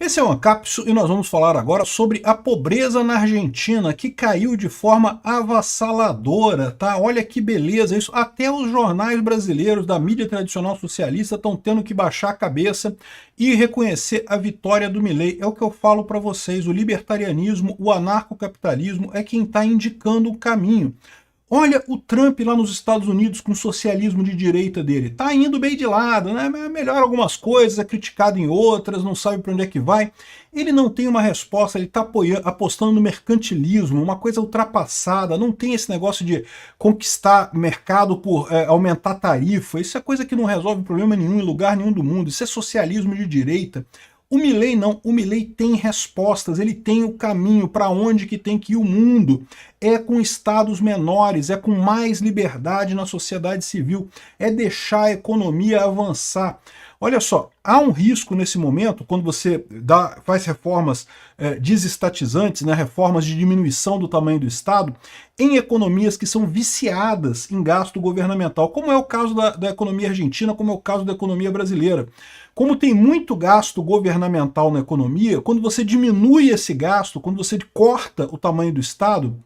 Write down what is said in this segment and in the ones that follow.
Esse é o Ancapsu e nós vamos falar agora sobre a pobreza na Argentina, que caiu de forma avassaladora, tá? Olha que beleza isso. Até os jornais brasileiros da mídia tradicional socialista estão tendo que baixar a cabeça e reconhecer a vitória do Milei. É o que eu falo para vocês, o libertarianismo, o anarcocapitalismo é quem está indicando o caminho. Olha o Trump lá nos Estados Unidos com o socialismo de direita dele. Tá indo bem de lado, né? Melhora algumas coisas, é criticado em outras, não sabe para onde é que vai. Ele não tem uma resposta, ele está apostando no mercantilismo, uma coisa ultrapassada, não tem esse negócio de conquistar mercado por aumentar a tarifa. Isso é coisa que não resolve problema nenhum em lugar nenhum do mundo. Isso é socialismo de direita. O Milei não, o Milei tem respostas, ele tem o caminho para onde que tem que ir o mundo. É com estados menores, é com mais liberdade na sociedade civil, é deixar a economia avançar. Olha só, há um risco nesse momento, quando você faz reformas desestatizantes, né, reformas de diminuição do tamanho do Estado, em economias que são viciadas em gasto governamental, como é o caso da economia argentina, como é o caso da economia brasileira. Como tem muito gasto governamental na economia, quando você diminui esse gasto, quando você corta o tamanho do Estado,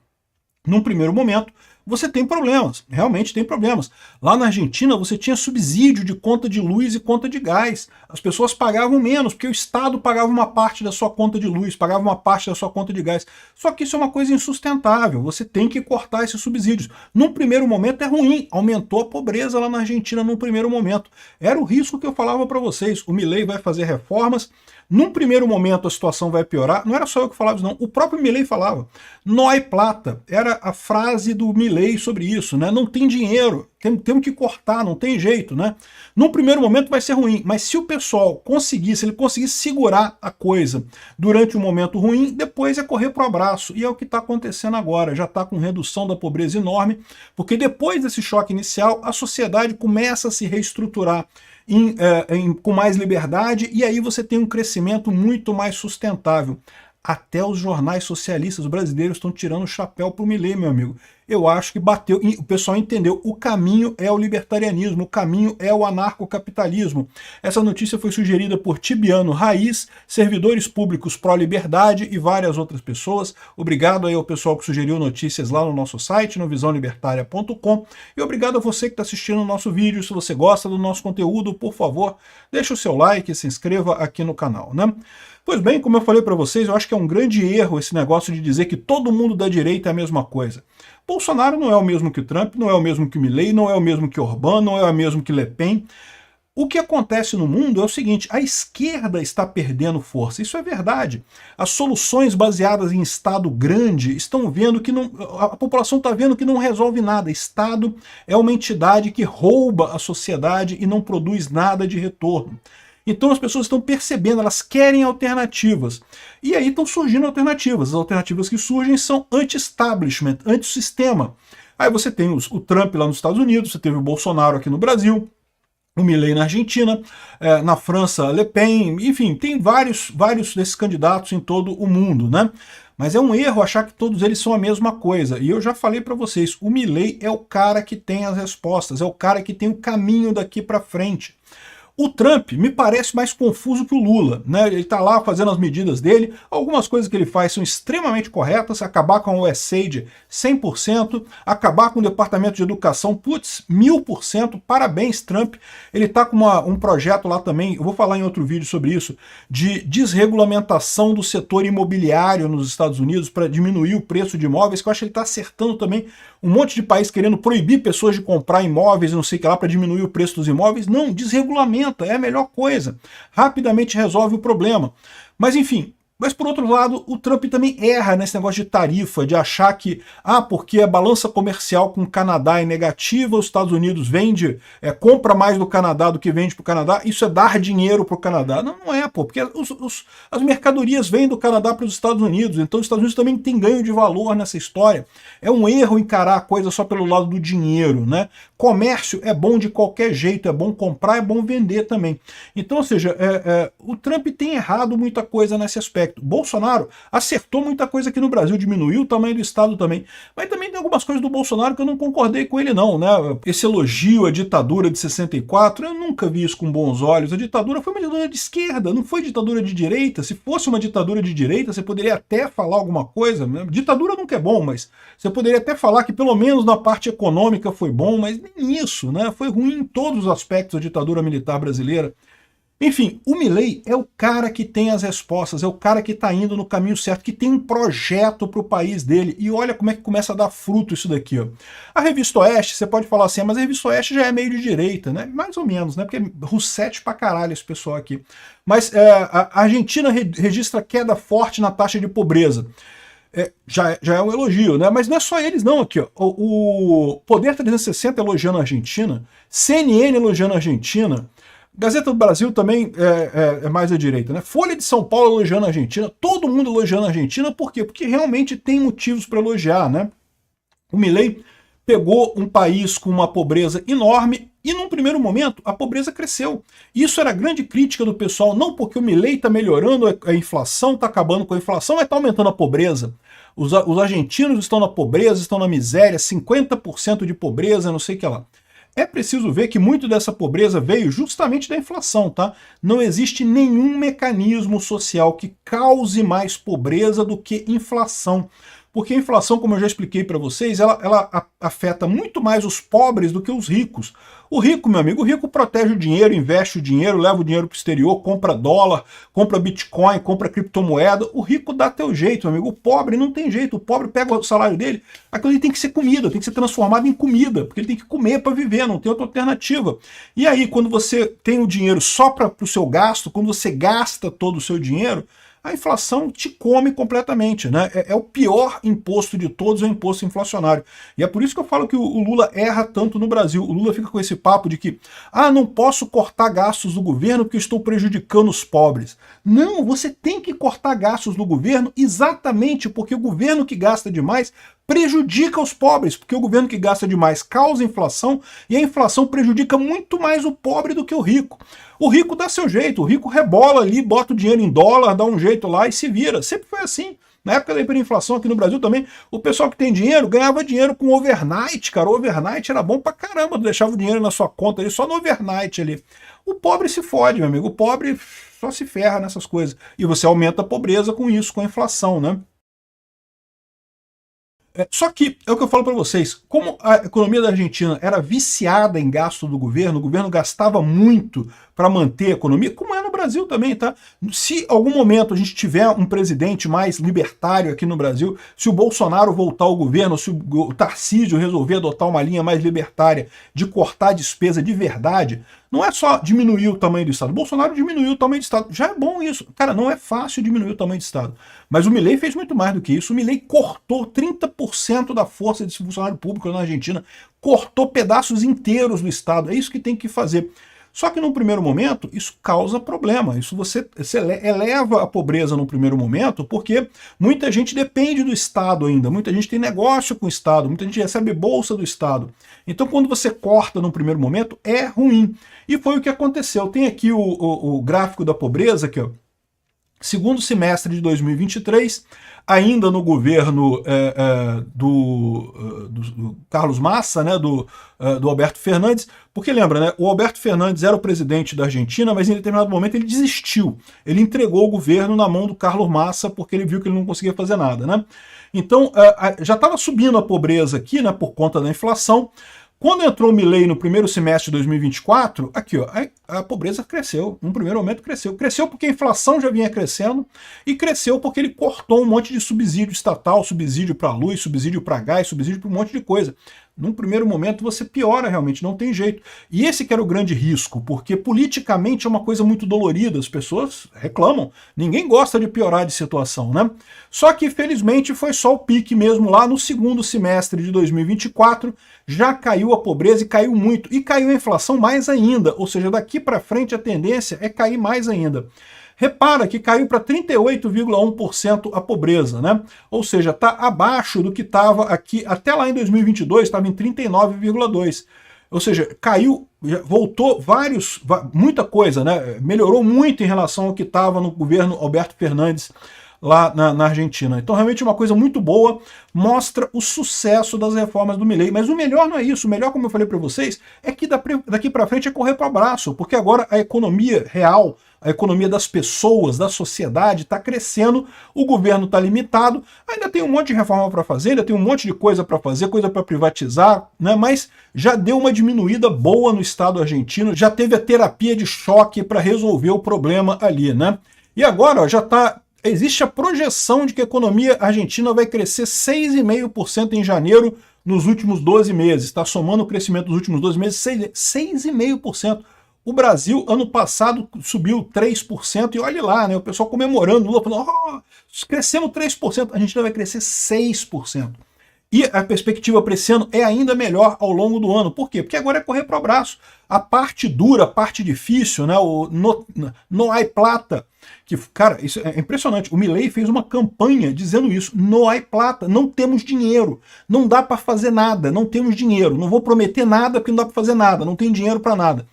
num primeiro momento, você tem problemas, realmente tem problemas. Lá na Argentina você tinha subsídio de conta de luz e conta de gás. As pessoas pagavam menos, porque o Estado pagava uma parte da sua conta de luz, pagava uma parte da sua conta de gás. Só que isso é uma coisa insustentável, você tem que cortar esses subsídios. Num primeiro momento é ruim, aumentou a pobreza lá na Argentina num primeiro momento. Era o risco que eu falava para vocês, o Milei vai fazer reformas, num primeiro momento a situação vai piorar, não era só eu que falava isso não, o próprio Milei falava. No hay plata, era a frase do Milei sobre isso, né? Não tem dinheiro, temos que cortar, não tem jeito, né? Num primeiro momento vai ser ruim, mas se o pessoal conseguisse, ele conseguisse segurar a coisa durante um momento ruim, depois é correr pro abraço, e é o que está acontecendo agora, já está com redução da pobreza enorme, porque depois desse choque inicial, a sociedade começa a se reestruturar com mais liberdade, e aí você tem um crescimento muito mais sustentável. Até os jornais socialistas brasileiros estão tirando o chapéu para o Milei, meu amigo. Eu acho que bateu, o pessoal entendeu, o caminho é o libertarianismo, o caminho é o anarcocapitalismo. Essa notícia foi sugerida por Tibiano Raiz, servidores públicos pró-liberdade e várias outras pessoas. Obrigado aí ao pessoal que sugeriu notícias lá no nosso site, no visãolibertaria.com, e obrigado a você que está assistindo o nosso vídeo. Se você gosta do nosso conteúdo, por favor, deixa o seu like e se inscreva aqui no canal, né? Pois bem, como eu falei para vocês, eu acho que é um grande erro esse negócio de dizer que todo mundo da direita é a mesma coisa. Bolsonaro não é o mesmo que o Trump, não é o mesmo que o Milei, não é o mesmo que Orbán, não é o mesmo que Le Pen. O que acontece no mundo é o seguinte, a esquerda está perdendo força, isso é verdade. As soluções baseadas em Estado grande estão vendo que não, a população está vendo que não resolve nada. Estado é uma entidade que rouba a sociedade e não produz nada de retorno. Então as pessoas estão percebendo, elas querem alternativas. E aí estão surgindo alternativas. As alternativas que surgem são anti-establishment, anti-sistema. Aí você tem o Trump lá nos Estados Unidos, você teve o Bolsonaro aqui no Brasil, o Milei na Argentina, na França, Le Pen, enfim, tem vários desses candidatos em todo o mundo, né? Mas é um erro achar que todos eles são a mesma coisa. E eu já falei para vocês, o Milei é o cara que tem as respostas, é o cara que tem o caminho daqui para frente. O Trump me parece mais confuso que o Lula, né? Ele está lá fazendo as medidas dele, algumas coisas que ele faz são extremamente corretas, acabar com o USAID 100%, acabar com o Departamento de Educação, putz, 1000%, parabéns Trump. Ele está com um projeto lá também, eu vou falar em outro vídeo sobre isso, de desregulamentação do setor imobiliário nos Estados Unidos para diminuir o preço de imóveis, que eu acho que ele está acertando também um monte de país querendo proibir pessoas de comprar imóveis, não sei o que lá, para diminuir o preço dos imóveis. Não, desregulamenta, é a melhor coisa. Rapidamente resolve o problema. Mas enfim, mas por outro lado, o Trump também erra nesse negócio de tarifa, de achar que, porque a balança comercial com o Canadá é negativa, os Estados Unidos compra mais do Canadá do que vende para o Canadá, isso é dar dinheiro para o Canadá. Não, não é, porque as mercadorias vêm do Canadá para os Estados Unidos, então os Estados Unidos também tem ganho de valor nessa história. É um erro encarar a coisa só pelo lado do dinheiro, né? Comércio é bom de qualquer jeito, é bom comprar, é bom vender também. Então, ou seja, o Trump tem errado muita coisa nesse aspecto. Bolsonaro acertou muita coisa aqui no Brasil, diminuiu o tamanho do Estado também. Mas também tem algumas coisas do Bolsonaro que eu não concordei com ele não, né? Esse elogio à ditadura de 64, eu nunca vi isso com bons olhos. A ditadura foi uma ditadura de esquerda, não foi ditadura de direita. Se fosse uma ditadura de direita, você poderia até falar alguma coisa, né? Ditadura nunca é bom, mas você poderia até falar que pelo menos na parte econômica foi bom, mas nem isso, né? Foi ruim em todos os aspectos da ditadura militar brasileira. Enfim, o Milei é o cara que tem as respostas, é o cara que está indo no caminho certo, que tem um projeto para o país dele. E olha como é que começa a dar fruto isso daqui. Ó. A Revista Oeste, você pode falar assim, mas a Revista Oeste já é meio de direita, né? Mais ou menos, né? Porque é russete pra caralho esse pessoal aqui. Mas a Argentina registra queda forte na taxa de pobreza. Já é um elogio, né? Mas não é só eles não aqui, ó. O Poder 360 elogiando a Argentina, CNN elogiando a Argentina, Gazeta do Brasil também é mais à direita, né? Folha de São Paulo elogiando a Argentina, todo mundo elogiando a Argentina, por quê? Porque realmente tem motivos para elogiar, né? O Milei pegou um país com uma pobreza enorme e num primeiro momento a pobreza cresceu. Isso era a grande crítica do pessoal, não porque o Milei está melhorando a inflação, está acabando com a inflação, mas está aumentando a pobreza. Os argentinos estão na pobreza, estão na miséria, 50% de pobreza, não sei o que lá. É preciso ver que muito dessa pobreza veio justamente da inflação, tá? Não existe nenhum mecanismo social que cause mais pobreza do que inflação. Porque a inflação, como eu já expliquei para vocês, ela afeta muito mais os pobres do que os ricos. O rico, meu amigo, o rico protege o dinheiro, investe o dinheiro, leva o dinheiro para o exterior, compra dólar, compra Bitcoin, compra criptomoeda. O rico dá teu jeito, meu amigo. O pobre não tem jeito. O pobre pega o salário dele, aquilo ali tem que ser comida, tem que ser transformado em comida, porque ele tem que comer para viver, não tem outra alternativa. E aí, quando você tem o dinheiro só para o seu gasto, quando você gasta todo o seu dinheiro, a inflação te come completamente, né? É o pior imposto de todos, é o imposto inflacionário. E é por isso que eu falo que o Lula erra tanto no Brasil. O Lula fica com esse papo de que, não posso cortar gastos do governo porque estou prejudicando os pobres. Não, você tem que cortar gastos do governo exatamente porque o governo que gasta demais prejudica os pobres, porque o governo que gasta demais causa inflação e a inflação prejudica muito mais o pobre do que o rico. O rico dá seu jeito, o rico rebola ali, bota o dinheiro em dólar, dá um jeito lá e se vira. Sempre foi assim. Na época da hiperinflação aqui no Brasil também, o pessoal que tem dinheiro ganhava dinheiro com overnight, cara. O overnight era bom pra caramba, deixava o dinheiro na sua conta ali, só no overnight ali. O pobre se fode, meu amigo, o pobre só se ferra nessas coisas. E você aumenta a pobreza com isso, com a inflação, né? Só que, é o que eu falo para vocês, como a economia da Argentina era viciada em gasto do governo, o governo gastava muito para manter a economia, como é no Brasil também, tá? Se algum momento a gente tiver um presidente mais libertário aqui no Brasil, se o Bolsonaro voltar ao governo, se o Tarcísio resolver adotar uma linha mais libertária de cortar a despesa de verdade, não é só diminuir o tamanho do Estado. O Bolsonaro diminuiu o tamanho do Estado. Já é bom isso. Cara, não é fácil diminuir o tamanho do Estado. Mas o Milei fez muito mais do que isso. O Milei cortou 30% da força de funcionário público na Argentina. Cortou pedaços inteiros do Estado. É isso que tem que fazer. Só que num primeiro momento, isso causa problema. Isso você eleva a pobreza num primeiro momento, porque muita gente depende do Estado ainda, muita gente tem negócio com o Estado, muita gente recebe bolsa do Estado. Então, quando você corta num primeiro momento, é ruim. E foi o que aconteceu. Tem aqui o gráfico da pobreza, aqui, ó. Segundo semestre de 2023, ainda no governo do Carlos Massa, né, do Alberto Fernandes, porque lembra, né, o Alberto Fernandes era o presidente da Argentina, mas em determinado momento ele desistiu. Ele entregou o governo na mão do Carlos Massa porque ele viu que ele não conseguia fazer nada, né? Então, já estava subindo a pobreza aqui, né, por conta da inflação. Quando entrou o Milei no primeiro semestre de 2024, aqui ó, a pobreza cresceu, num primeiro momento cresceu. Cresceu porque a inflação já vinha crescendo e cresceu porque ele cortou um monte de subsídio estatal, subsídio para luz, subsídio para gás, subsídio para um monte de coisa. Num primeiro momento você piora realmente, não tem jeito. E esse que era o grande risco, porque politicamente é uma coisa muito dolorida, as pessoas reclamam, ninguém gosta de piorar de situação, né? Só que felizmente foi só o pique mesmo lá no segundo semestre de 2024, já caiu a pobreza e caiu muito, e caiu a inflação mais ainda, ou seja, daqui para frente a tendência é cair mais ainda. Repara que caiu para 38,1% a pobreza, né? Ou seja, está abaixo do que estava aqui, até lá em 2022, estava em 39,2%. Ou seja, caiu, voltou muita coisa, né? Melhorou muito em relação ao que estava no governo Alberto Fernandes lá na Argentina. Então, realmente, uma coisa muito boa, mostra o sucesso das reformas do Milei. Mas o melhor não é isso. O melhor, como eu falei para vocês, é que daqui para frente é correr para o abraço, porque agora a economia real, a economia das pessoas, da sociedade, está crescendo, o governo está limitado, ainda tem um monte de reforma para fazer, ainda tem um monte de coisa para fazer, coisa para privatizar, né? Mas já deu uma diminuída boa no Estado argentino, já teve a terapia de choque para resolver o problema ali, né? E agora, ó, existe a projeção de que a economia argentina vai crescer 6,5% em janeiro nos últimos 12 meses. Está somando o crescimento dos últimos 12 meses, 6,5%. O Brasil, ano passado, subiu 3%, e olha lá, né, o pessoal comemorando, Lula falando, oh, crescemos 3%, a Argentina vai crescer 6%. E a perspectiva para esse ano é ainda melhor ao longo do ano. Por quê? Porque agora é correr para o abraço. A parte dura, a parte difícil, né, no hay plata, que, cara, isso é impressionante. O Milei fez uma campanha dizendo isso, no hay plata, não temos dinheiro, não dá para fazer nada, não temos dinheiro, não vou prometer nada porque não dá para fazer nada, não tem dinheiro para nada.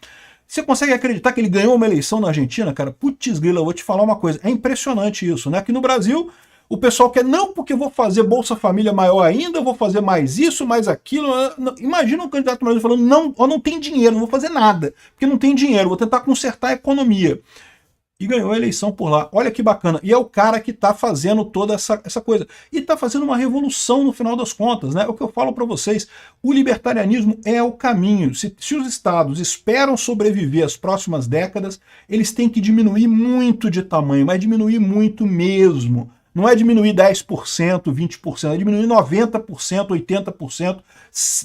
Você consegue acreditar que ele ganhou uma eleição na Argentina, cara? Putz grila, eu vou te falar uma coisa, é impressionante isso, né? Aqui no Brasil, o pessoal quer, não, porque eu vou fazer Bolsa Família maior ainda, eu vou fazer mais isso, mais aquilo. Imagina um candidato no Brasil falando, não, eu não tenho dinheiro, não vou fazer nada, porque não tem dinheiro, vou tentar consertar a economia. E ganhou a eleição por lá. Olha que bacana. E é o cara que está fazendo toda essa coisa. E está fazendo uma revolução no final das contas, né? É o que eu falo para vocês. O libertarianismo é o caminho. Se os estados esperam sobreviver as próximas décadas, eles têm que diminuir muito de tamanho, mas diminuir muito mesmo. Não é diminuir 10%, 20%, é diminuir 90%, 80%,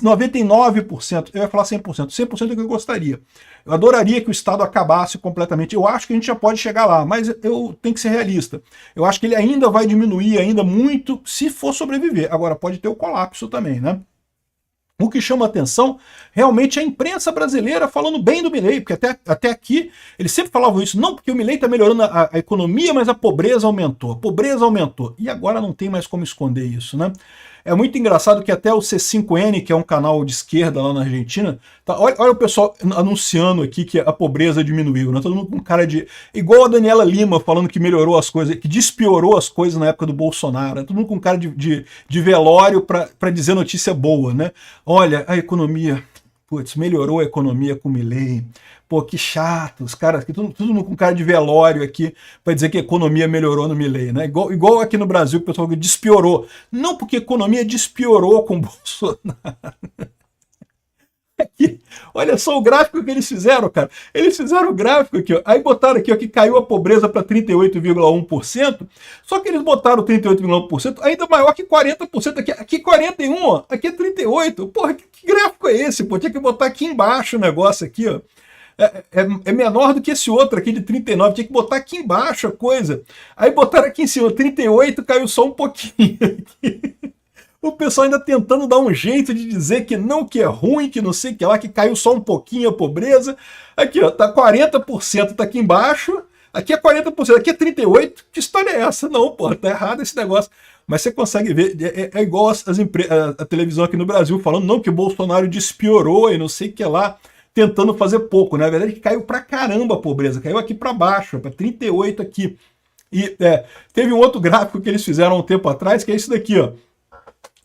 99%, eu ia falar 100%, 100% é o que eu gostaria. Eu adoraria que o Estado acabasse completamente, eu acho que a gente já pode chegar lá, mas eu tenho que ser realista. Eu acho que ele ainda vai diminuir ainda muito se for sobreviver. Agora, pode ter o colapso também, né? O que chama atenção realmente é a imprensa brasileira falando bem do Milei, porque até aqui eles sempre falavam isso, não porque o Milei está melhorando a economia, mas a pobreza aumentou, e agora não tem mais como esconder isso, né? É muito engraçado que até o C5N, que é um canal de esquerda lá na Argentina, olha o pessoal anunciando aqui que a pobreza diminuiu, né? Todo mundo com cara de... Igual a Daniela Lima falando que melhorou as coisas, que despiorou as coisas na época do Bolsonaro, né? Todo mundo com cara de velório para dizer notícia boa, né? Olha, a economia... Putz, melhorou a economia com o Milei. Pô, que chato, os caras aqui, todo mundo com cara de velório aqui, para dizer que a economia melhorou no Milei, né? Igual aqui no Brasil, que o pessoal despiorou. Não porque a economia despiorou com o Bolsonaro. Aqui, olha só o gráfico que eles fizeram, cara. Eles fizeram o gráfico aqui, ó. Aí botaram aqui, ó, que caiu a pobreza para 38,1%. Só que eles botaram 38,1% ainda maior que 40% aqui. Aqui 41, ó. Aqui é 38. Porra, que gráfico é esse? Pô, tinha que botar aqui embaixo o negócio aqui, ó. É menor do que esse outro aqui de 39, tinha que botar aqui embaixo a coisa. Aí botaram aqui em cima, 38, caiu só um pouquinho aqui. O pessoal ainda tentando dar um jeito de dizer que não, que é ruim, que não sei o que lá, que caiu só um pouquinho a pobreza. Aqui, ó, tá 40%, tá aqui embaixo, aqui é 40%, aqui é 38%. Que história é essa? Não, pô, tá errado esse negócio. Mas você consegue ver, é igual a televisão aqui no Brasil falando, não, que o Bolsonaro despiorou e não sei o que lá, tentando fazer pouco, né? Na verdade, que caiu pra caramba a pobreza, caiu aqui pra baixo, para 38 aqui. E teve um outro gráfico que eles fizeram um tempo atrás, que é isso daqui, ó.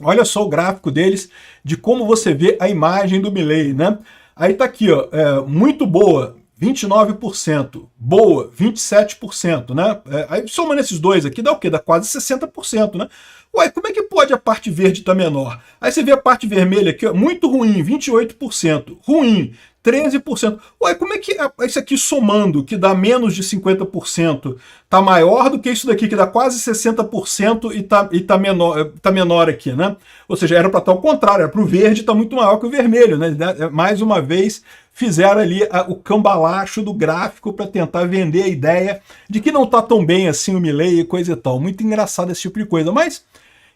Olha só o gráfico deles, de como você vê a imagem do Milei, né? Aí tá aqui, ó, muito boa, 29%, boa, 27%, né? Aí soma nesses dois aqui, dá o quê? Dá quase 60%, né? Ué, como é que pode a parte verde estar menor? Aí você vê a parte vermelha aqui, ó, muito ruim, 28%, ruim, 13%. Ué, como é que isso aqui somando, que dá menos de 50%, tá maior do que isso daqui, que dá quase 60% e tá menor aqui, né? Ou seja, era para estar ao contrário, era para o verde estar muito maior que o vermelho, né? Mais uma vez, fizeram ali o cambalacho do gráfico para tentar vender a ideia de que não tá tão bem assim o Milei e coisa e tal. Muito engraçado esse tipo de coisa, mas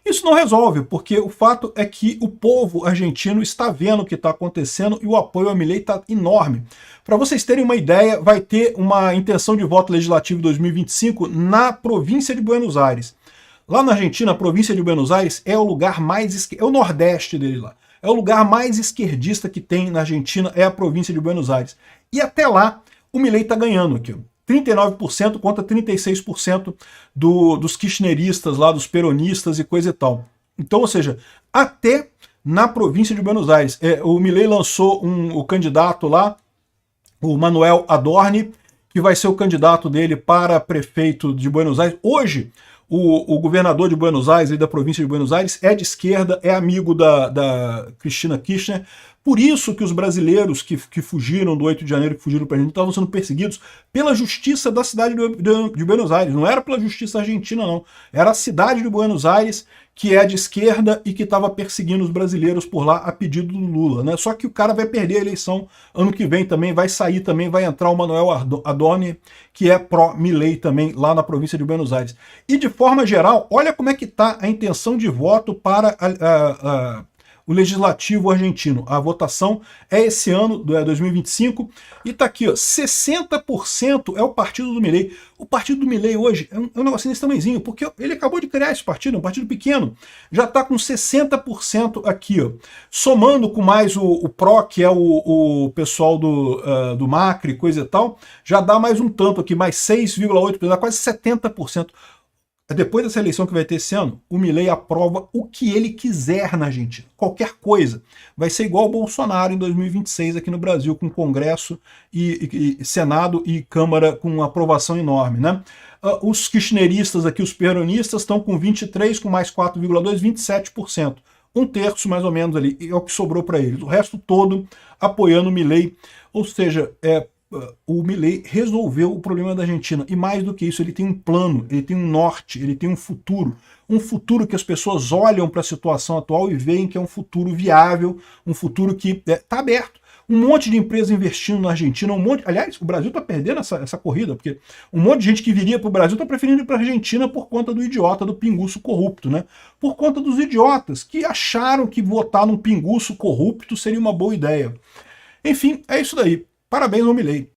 isso não resolve, porque o fato é que o povo argentino está vendo o que está acontecendo e o apoio ao Milei está enorme. Para vocês terem uma ideia, vai ter uma intenção de voto legislativo em 2025 na província de Buenos Aires. Lá na Argentina, a província de Buenos Aires é o lugar mais... é o nordeste dele lá. É o lugar mais esquerdista que tem na Argentina, é a província de Buenos Aires. E até lá, o Milei está ganhando aqui. 39% contra 36% dos kirchneristas lá, dos peronistas e coisa e tal. Então, ou seja, até na província de Buenos Aires. O Milei lançou o candidato lá, o Manuel Adorni, que vai ser o candidato dele para prefeito de Buenos Aires. Hoje, o governador de Buenos Aires, da província de Buenos Aires, é de esquerda, é amigo da Cristina Kirchner. Por isso que os brasileiros que fugiram do 8 de janeiro, que fugiram para a Argentina, estavam sendo perseguidos pela justiça da cidade de Buenos Aires. Não era pela justiça argentina, não. Era a cidade de Buenos Aires, que é de esquerda e que estava perseguindo os brasileiros por lá a pedido do Lula, né? Só que o cara vai perder a eleição ano que vem também, vai sair também, vai entrar o Manuel Adorni, que é pró-Milei também, lá na província de Buenos Aires. E de forma geral, olha como é que está a intenção de voto para o legislativo argentino. A votação é esse ano, 2025, e tá aqui, ó, 60% é o partido do Milei. O partido do Milei hoje é um negocinho desse tamanhozinho, porque ele acabou de criar esse partido, é um partido pequeno, já tá com 60% aqui, ó. Somando com mais o PRO, que é o pessoal do Macri, coisa e tal, já dá mais um tanto aqui, mais 6,8%, dá quase 70%. Depois dessa eleição que vai ter esse ano, o Milei aprova o que ele quiser na Argentina. Qualquer coisa. Vai ser igual o Bolsonaro em 2026 aqui no Brasil, com Congresso e Senado e Câmara com aprovação enorme, né? Os kirchneristas aqui, os peronistas, estão com 23%, com mais 4,2%, 27%. Um terço, mais ou menos, ali, é o que sobrou para eles. O resto todo apoiando o Milei. Ou seja, o Milei resolveu o problema da Argentina. E mais do que isso, ele tem um plano, ele tem um norte, ele tem um futuro. Um futuro que as pessoas olham para a situação atual e veem que é um futuro viável, um futuro que está aberto. Um monte de empresas investindo na Argentina, aliás, o Brasil está perdendo essa corrida, porque um monte de gente que viria para o Brasil está preferindo ir para a Argentina por conta do idiota, do pinguço corrupto, né? Por conta dos idiotas que acharam que votar num pinguço corrupto seria uma boa ideia. Enfim, é isso daí. Parabéns ao Milei.